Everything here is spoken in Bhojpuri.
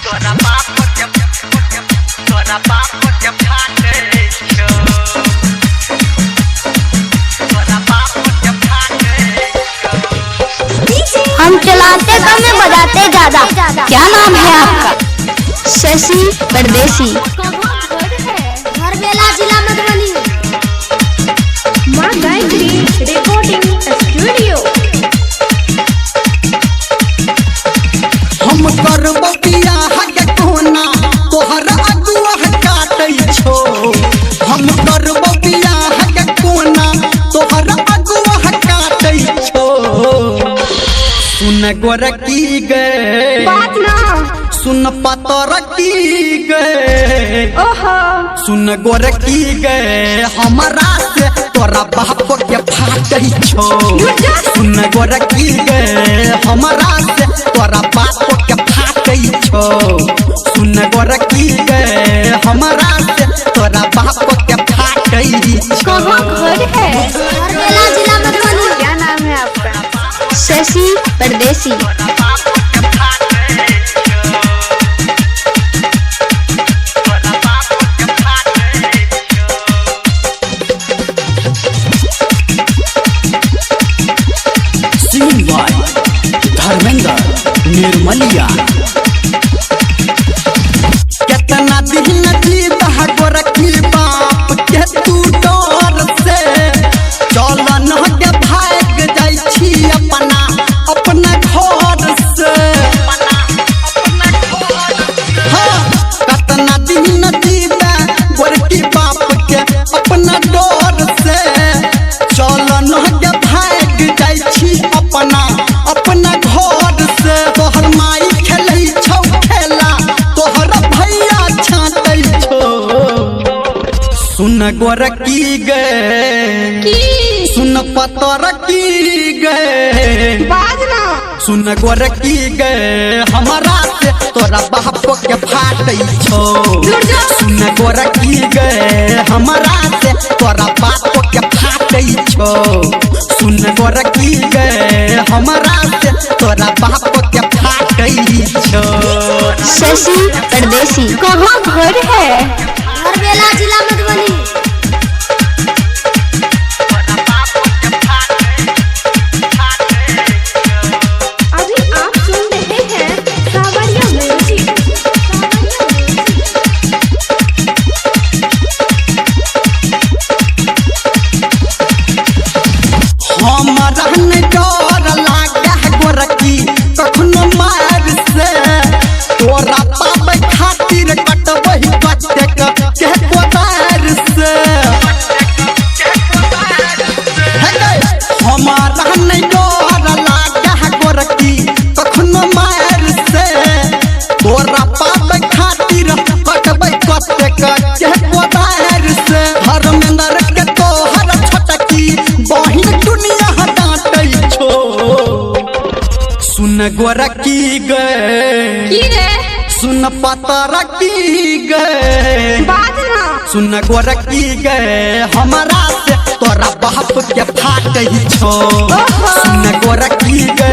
हम चलाते कम में बजाते ज्यादा। क्या नाम है आपका? शशि परदेसी। घर बेला, जिला मधुबनी। माँ गायत्री रिकॉर्डिंग स्टूडियो। हम करबो बियाह के कोना तोहर अगुआ काटै छो। हम करबो बियाह के कोना तोहर अगुआ काटै छो। सुन गोरकी गे बात ना सुन पतरकी गे। ओहो सुन गोरकी गे हमरा से तोरा बाप के फाटै छो। सुन गोरकी गे हमरा से तोरा बाप के फाटै छो। सुन गोरकी गे हमरा से तोरा बाप के फाटै छो। कहाँ घर है? घर बेला, जिला मधुबनी। क्या नाम है आपका? शशि परदेसी। धर्मेंद्र निर्मलिया। कितना दिन जीवा गोरखी बाप के तू डर से। चल न के भाग जाइ छी अपना घर से। हाँ, कितना दिन जीवा गोरखी बाप के अपना डर से। चल न के भाग जाइ छी अपना घर से। तोहर माई खेलै छौ खेला तोहर भैया छाटै छो। सुन गोरकी गे सुन पतरकी गे। बाजना सुन गोरकी गे हमरा से तोरा बाप के फाटै छो। सुन गोरकी गे हमरा से तोरा बाप के फाटै छो। सुन गोरकी गे हमरा से तोरा बाप के फाटै छो। शशि परदेसी। कहाँ घर है? घर बेला, जिला मधुबनी। अभी आप सुन रहे हैं सावरिया म्यूजिक। हमरा न डर लागे गोरकी कखनो मार से। तोरा पाबै खातिर कटबै कटेक के कोदार से। हमरा न डर लागे गोरकी कखनो मार से। तोरा पाबै खातिर कटबै कटेक के कोदार से। धर्मेंद्र के तोहर छोटकी बहिन दुनिया डांटै छो। सुन गोरकी गे सुन पतरकी गे। बाजना सुन गोरकी गे हमरा से तोरा बाप के फाटै छो। सुन गोरकी गे